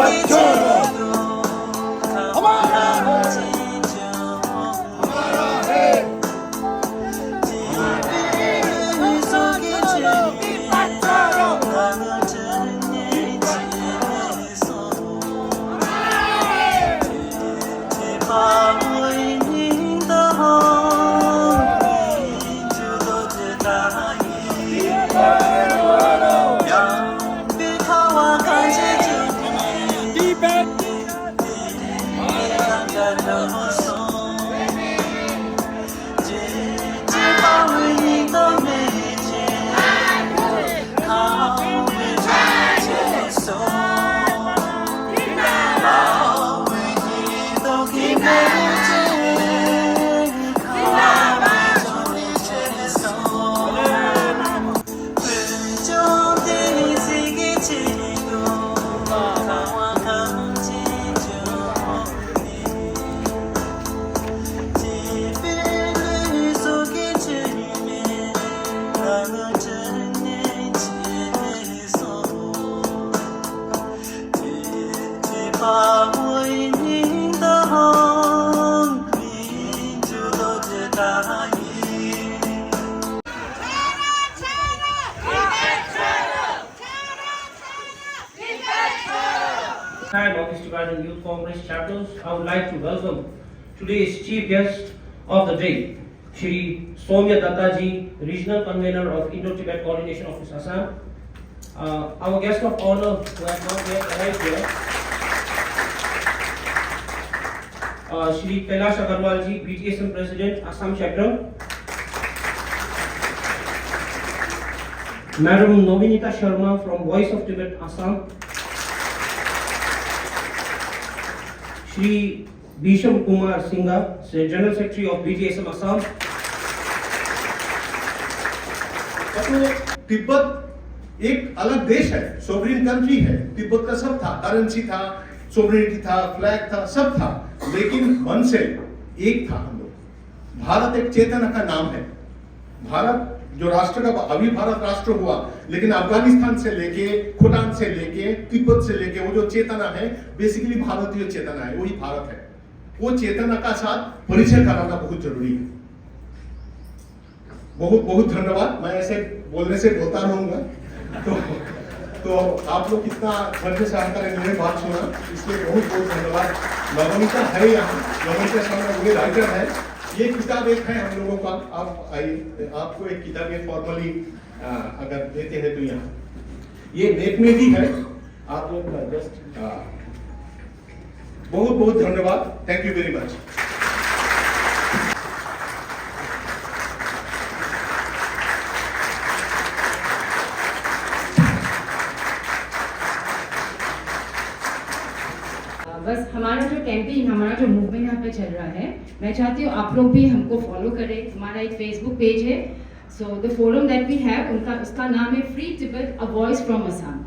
बच्चों हमारा है Time of East Garden Youth Congress chapters, I would like to welcome today's chief guest of the day, Shri Soumya Dattaji, Regional Convener of Indo-Tibet Coordination Office, Assam. Our guest of honor who has not yet arrived here, Shri Kailash Agarwalji, BTSM President, Assam Chapter. Madam Novinita Sharma from Voice of Tibet, Assam. Shri Bisham Kumar Singha, General Secretary of BTSM Assam. Tibet एक अलग देश है, sovereign country है। तिब्बत का सब था, currency था, sovereignty था, फ्लैग था, सब था, लेकिन मन से एक था हम लोग। भारत एक चेतना का नाम है। भारत जो राष्ट्र का अभी भारत राष्ट्र हुआ, लेकिन अफगानिस्तान से लेके, भूटान से लेके, तिब्बत से लेके वो जो चेतना है, बेसिकली भारतीय चेतना है, वही भारत है। वो चेतना का साथ परिचय कराना बहुत जरूरी है। बहुत बहुत धन्यवाद। मैं ऐसे बोलने से बोलता रहूंगा, तो आप लोग कितना धैर्य से आकर मेरे बात सुना, इसलिए बहुत बहुत धन्यवाद। नवनीता है यहाँ, नवनीता शर्मा मुझे राइटर है। ये किताब एक है हम लोगों का, आप आइए, आपको एक किताब ये फॉर्मली अगर देते हैं तो यहाँ ये नेट में भी है, आप लोग का जस्ट बहुत बहुत धन्यवाद। Thank you very much. बस हमारा जो कैंपेन, हमारा जो मूवमेंट यहाँ पे चल रहा है, मैं चाहती हूँ आप लोग भी हमको फॉलो करें। हमारा एक फेसबुक पेज है, so the forum that we have, उसका नाम है free Tibet a voice from Assam.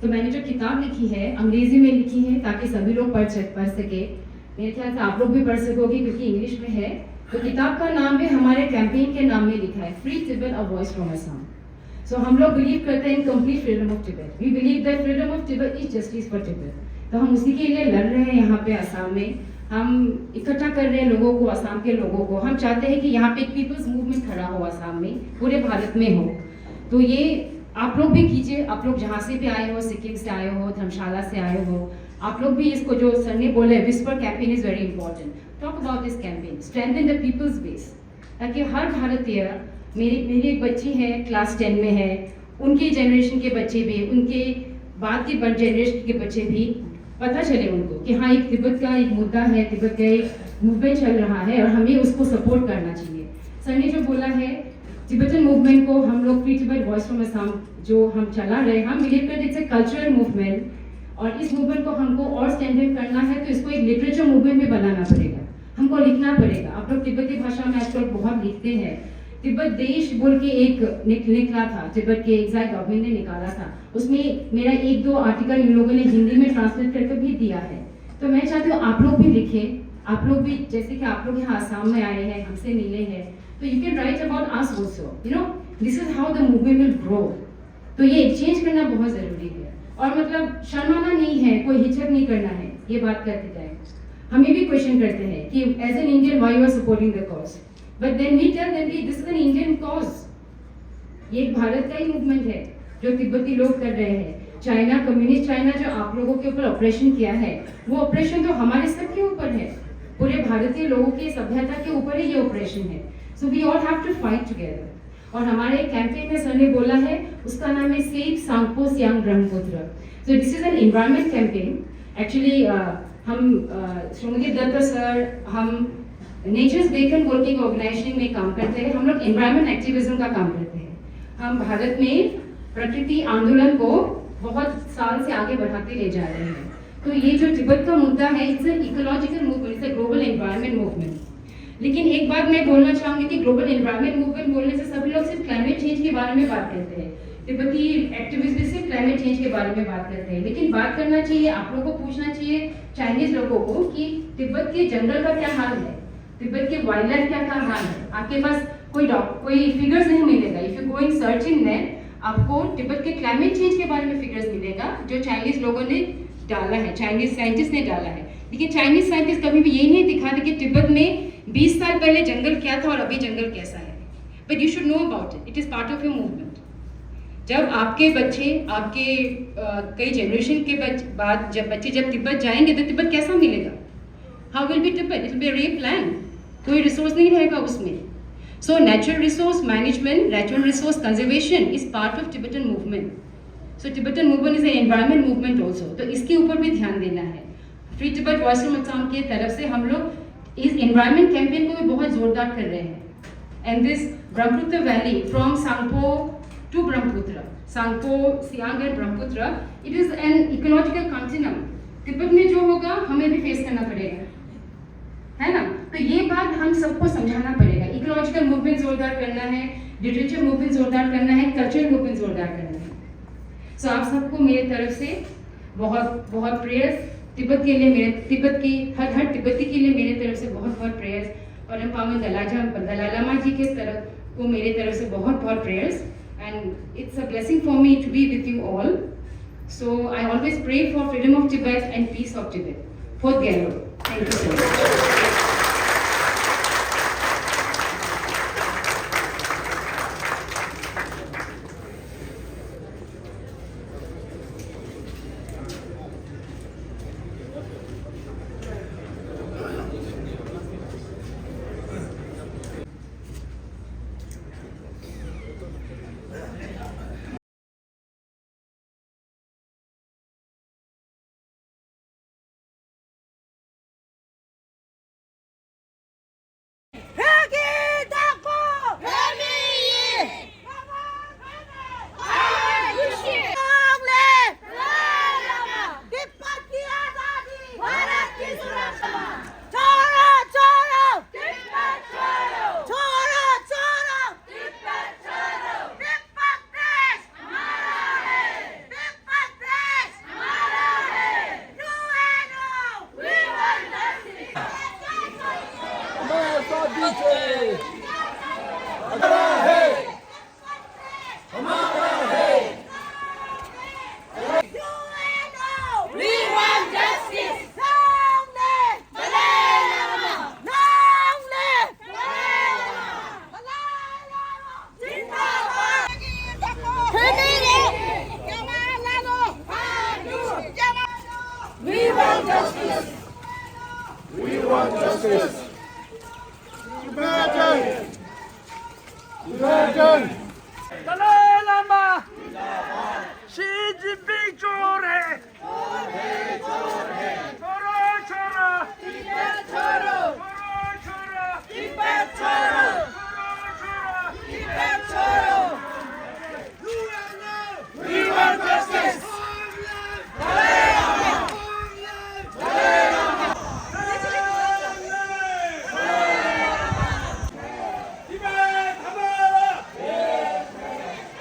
तो मैंने जो किताब लिखी है अंग्रेजी में लिखी है ताकि सभी लोग पढ़ सके। मेरे ख्याल से आप लोग भी पढ़ सकोगे क्योंकि इंग्लिश में है। तो किताब का नाम भी हमारे कैंपेन के नाम में लिखा है, free Tibet a voice from Assam. So हम लोग बिलीव करते हैं in complete freedom of Tibet. We believe that freedom of Tibet is justice for Tibet. तो हम उसी के लिए लड़ रहे हैं यहाँ पे असम में। हम इकट्ठा कर रहे हैं लोगों को, असम के लोगों को। हम चाहते हैं कि यहाँ पे एक पीपल्स मूवमेंट खड़ा हो असम में, पूरे भारत में हो। तो ये आप लोग भी कीजिए। आप लोग जहाँ से भी आए हो, सिक्किम से आए हो, धर्मशाला से आए हो, आप लोग भी इसको, जो सर ने बोले whisper campaign is very important. Talk about this campaign, strengthen the people's base, ताकि हर भारतीय, मेरी एक बच्ची है क्लास 10 में है, उनके जनरेशन के बच्चे भी, उनके बाद के जनरेशन के बच्चे भी पता चले उनको कि हाँ एक तिब्बत का एक मुद्दा है, तिब्बत का एक मूवमेंट चल रहा है और हमें उसको सपोर्ट करना चाहिए। सर ने जो बोला है तिब्बतन मूवमेंट को हम लोग free Tibet voice from Assam जो हम चला रहे हैं, हम बिलीव करते हैं कल्चरल मूवमेंट और इस मूवमेंट को हमको और स्ट्रेंथन करना है तो इसको एक लिटरेचर मूवमेंट में बनाना पड़ेगा, हमको लिखना पड़ेगा। आप लोग तिब्बती भाषा में आजकल बहुत लिखते हैं। तिब्बत देश बोल के एक निकला था, तिब्बत के एग्जाइल गवर्नमेंट ने निकाला था, उसमें मेरा 1-2 आर्टिकल इन लोगों ने हिंदी में ट्रांसलेट करके भी दिया है। तो मैं चाहती हूँ आप लोग भी लिखें, आप लोग भी, जैसे कि आप लोग यहाँ आसाम में आए हैं, हमसे मिले हैं, तो you can write about us also, you know this is how the movement will grow. तो ये एक्सचेंज करना बहुत जरूरी है। और मतलब शर्माना नहीं है, कोई हिचक नहीं करना है ये बात करते जाए। हमें भी क्वेश्चन करते हैं कि as an Indian why you are supporting the cause, but then we tell them कि this is an Indian cause, ये एक भारत का ही मूवमेंट है जो तिब्बती लोग कर रहे हैं। चाइना, कम्युनिस्ट चाइना जो आप लोगों के ऊपर ऑपरेशन किया है, वो ऑपरेशन तो हमारे सबके ऊपर है, पूरे भारतीय लोगों की सभ्यता के ऊपर ही ये ऑपरेशन है। So we all have to fight together. और हमारे कैंपेन में सर ने बोला है, उसका नाम है save Tsangpo Siang Brahmaputra. So this is an environment campaign. Actually हम श्रीमती दत्ता सर, हम नेचर्स बेकन बोल के ऑर्गेनाइजेशन में काम करते हैं। हम लोग एनवायरमेंट एक्टिविज्म का काम करते हैं। हम भारत में प्रकृति आंदोलन को बहुत साल से आगे बढ़ाते ले जा रहे हैं। तो ये जो तिब्बत का मुद्दा है, it's an ecological movement, it's a global environment movement. लेकिन एक बात मैं बोलना चाहूंगी कि ग्लोबल एनवायरनमेंट मूवमेंट बोलने से सभी लोग सिर्फ क्लाइमेट चेंज के बारे में बात करते हैं। तिब्बती एक्टिविस्ट भी सिर्फ क्लाइमेट चेंज के बारे में बात करते हैं, लेकिन बात करना चाहिए, आप लोगों को पूछना चाहिए चाइनीज लोगों को कि तिब्बत के जंगल का क्या हाल है, तिब्बत के वाइल्ड लाइफ का क्या हाल है। आपके पास कोई फिगर्स नहीं मिलेगा। If you going searching net, आपको तिब्बत के क्लाइमेट चेंज के बारे में फिगर्स मिलेगा जो चाइनीज लोगों ने डाला है, चाइनीज साइंटिस्ट ने डाला है। लेकिन चाइनीज साइंटिस्ट कभी भी ये नहीं दिखाते कि तिब्बत में 20 साल पहले जंगल क्या था और अभी जंगल कैसा है। But you should know about it, it is part of your movement. जब आपके बच्चे, आपके कई जनरेशन के बाद जब बच्चे तिब्बत जाएंगे तो तिब्बत कैसा मिलेगा? How will be Tibet? It will be a rape land, कोई रिसोर्स नहीं रहेगा उसमें। So natural resource management, natural resource conservation is part of Tibetan movement. So Tibetan movement is an environment movement also. तो इसके ऊपर भी ध्यान देना है। Free Tibet Voice from Assam के तरफ से हम लोग इस environment campaign को भी बहुत जोरदार कर रहे हैं। And this Brahmaputra Valley from Sangpo to Brahmaputra, Sangpo, Siang and Brahmaputra, it is an ecological continuum. Tibet में जो होगा हमें भी फेस करना पड़ेगा, है ना? तो ये बात हम सबको समझाना पड़ेगा। इकोलॉजिकल मूवमेंट जोरदार करना है, लिटरेचर मूवमेंट जोरदार करना है, कल्चरल मूवमेंट जोरदार करना है। सो आप सबको मेरे तरफ से बहुत बहुत प्रेयर्स, तिब्बत के लिए, मेरे तिब्बत की हर तिब्बती के लिए मेरे तरफ से बहुत बहुत प्रेयर्स, और पावन दलाई लामा जी के तरफ को मेरे तरफ से बहुत बहुत prayers. And it's a blessing for me to be with you all. So I always pray for freedom of Tibet and peace of Tibet. बहुत गहरा, thank you so much. Dalai Lama Xi Jinping चोर है, छोड़ो छोड़ो तिब्बत छोड़ो, छोड़ो तिब्बत छोड़ो, छोड़ो तिब्बत छोड़ो। We want justice. Dalai Lama, Dalai Lama, Tibet हमारा,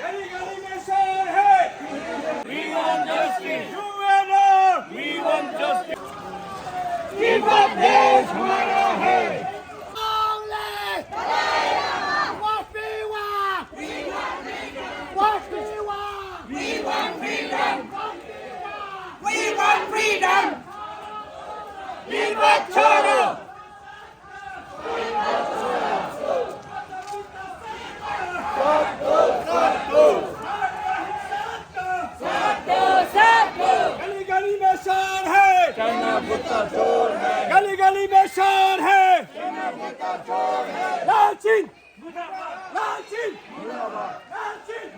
गली गली में शोर है। We want तिब्बत छोड़ो गली गली में शान है गली गली में शान है लाल सिंह लाल सिंह लाल सिंह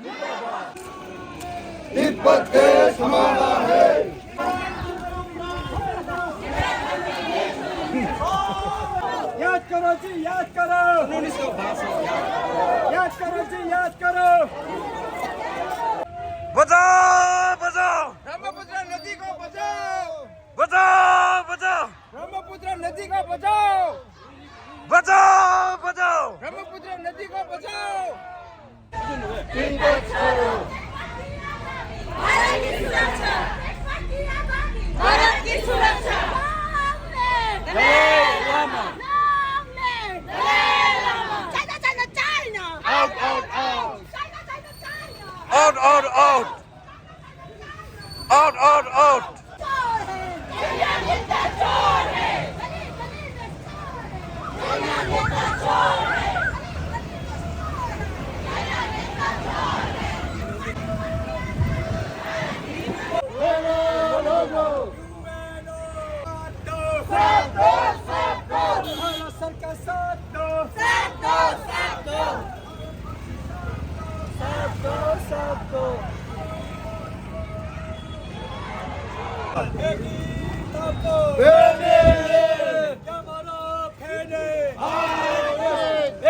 तिब्बत देश हमारा है। याद करो जी याद करो याद करो जी याद करो बचाओ बचाओ ब्रह्मपुत्र नदी को बचाओ बचाओ बचाओ ब्रह्मपुत्र नदी को बचाओ बचाओ बचाओ ब्रह्मपुत्र नदी को बचाओ भारत की सुरक्षा China China out out out China China out out out out out out चोर है China नेता चोर है China नेता चोर है China नेता चोर है सर का साथ दो साथ दो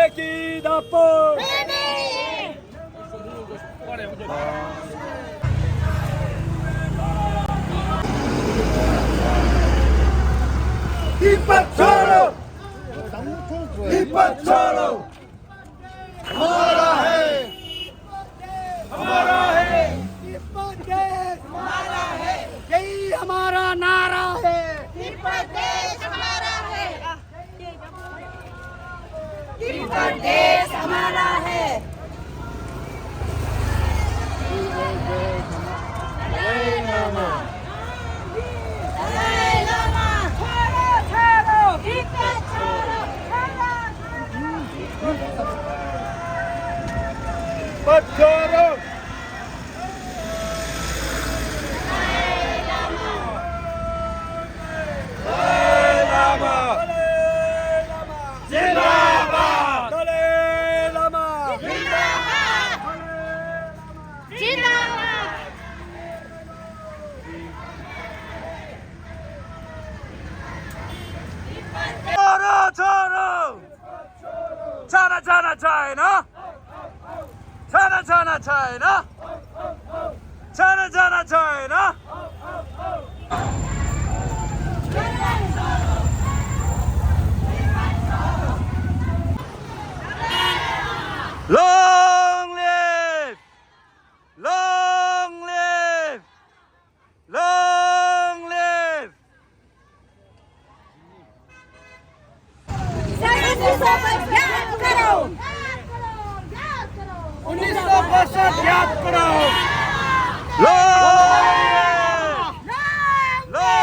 एक ही दापो तिब्बत छोड़ो तिब्बत छोड़ो हमारा है हमारा है तिब्बत देश हमारा है यही हमारा नारा है तिब्बत देश हमारा है तिब्बत देश हमारा है दलाई लामा छोड़ो छोड़ो तिब्बत छोड़ो तिब्बत छोड़ो जिंदाबाद दलाई लामा जिंदाबाद छोड़ो छोड़ो China China China China China China China China China Long live! Long live! Long live! याद करो 1965 याद करो Long live!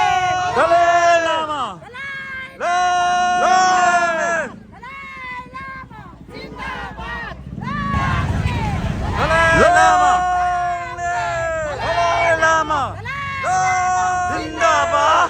Dalai Lama! Long live! Dalai Lama! Dalai Lama! Zindabad!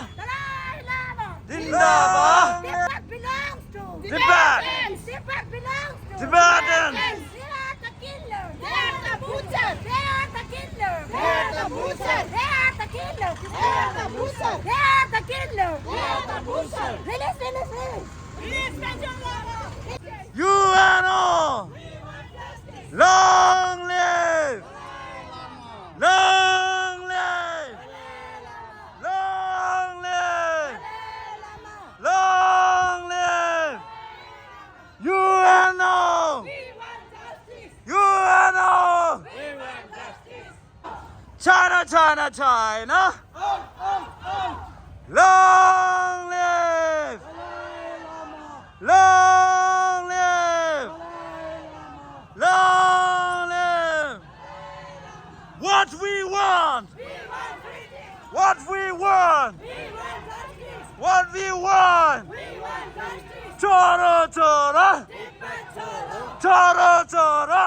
Zindabad! Tibet belongs to Tibet! Tibet belongs to Tibetans! They are the killer. They are the butcher. They are the killer. They are the butcher. They are the killer. They are the butcher. They are the killer. They are the butcher. Release, release, release. Release Major Lama. UNO! Long live! Long live! Long live! Long live! UNO! UNO! China China China! Long live! Long live! Long live! What we want! What What we want? What we want? Choro choro. Choro choro.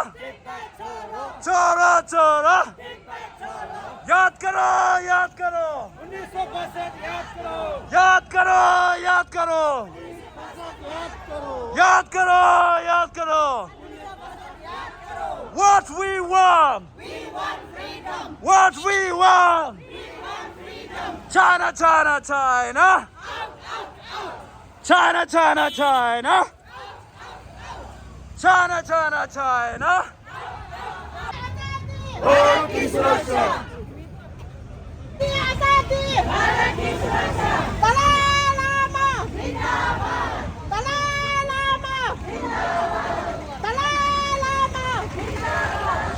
Choro choro. याद करो याद करो 1965 याद करो याद करो याद करो याद करो याद करो What we want What we want China China China China China China China China China Bharat की सुरक्षा आजादी भारत की सुरक्षा दलाई लामा जिंदाबाद दलाई लामा जिंदाबाद दलाई लामा जिंदाबाद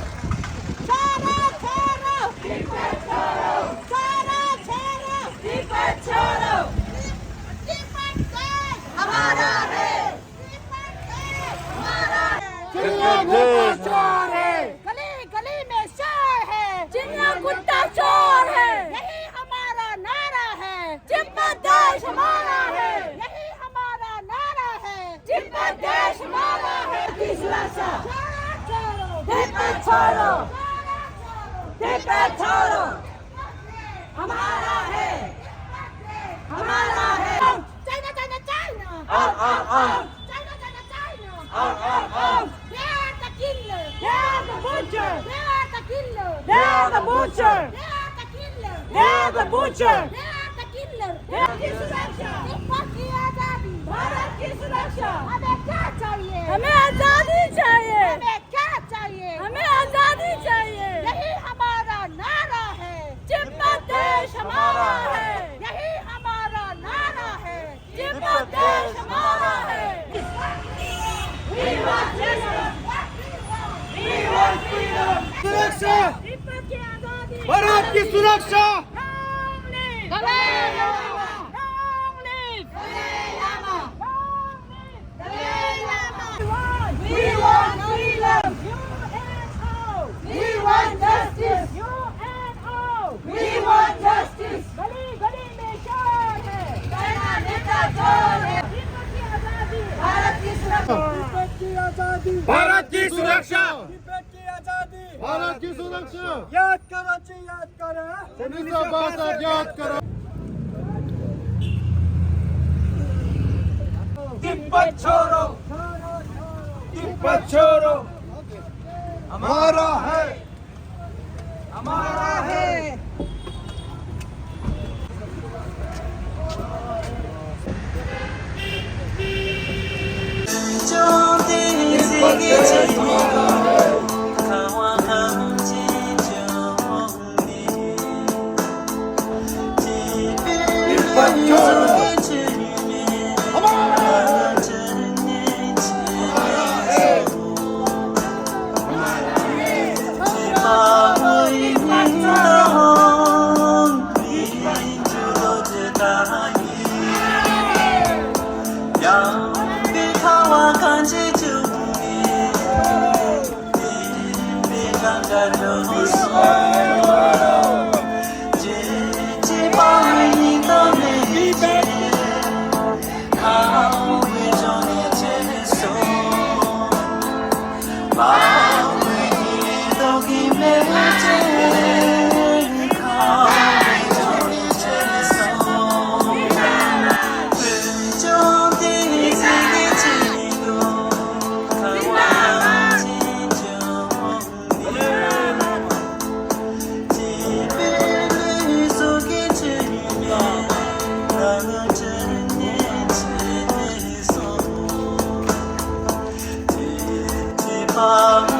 छोड़ो छोड़ो तिब्बत छोड़ो छोड़ो छोड़ो तिब्बत छोड़ो तिब्बत देश हमारा है तिब्बत देश हमारा है चिड़िया गुट्टा चोर है गली गली में शोर है चिड़िया गुट्टा चोर है यही हमारा नारा है तिब्बत देश हमारा है यही हमारा नारा है तिब्बत देश हमारा है की सुरक्षा तिब्बत छोड़ो तिब्बत छोड़ो हमारा है हमारा है China China China China China China They are the killer. They are the butcher. They are the killer. They are the butcher. They are the killer. They are the butcher. They are the killer. Bharat की सुरक्षा तिब्बत की आजादी भारत की सुरक्षा हमें क्या चाहिए हमें आजादी चाहिए हमें क्या चाहिए हमें आजादी चाहिए यही हमारा नारा है तिब्बत देश हमारा है यही हमारा नारा है तिब्बत देश हमारा है We want justice. We want freedom. सुरक्षा तिब्बत की आजादी भारत की सुरक्षा Long live Dalai Lama. Long live Dalai Lama. Long live Dalai Lama. We want freedom. UNO. We want justice. UNO. We want justice. गली गली में शोर है चाइना नेता चोर है तिब्बत की आजादी भारत की सुरक्षा तिब्बत की आजादी भारत की सुरक्षा तिब्बत की आजादी भारत की सुरक्षा याद करो जी याद करो 1962 याद करो तिब्बत छोड़ो तिब्बत छोड़ो हमारा है हमारा है Bye.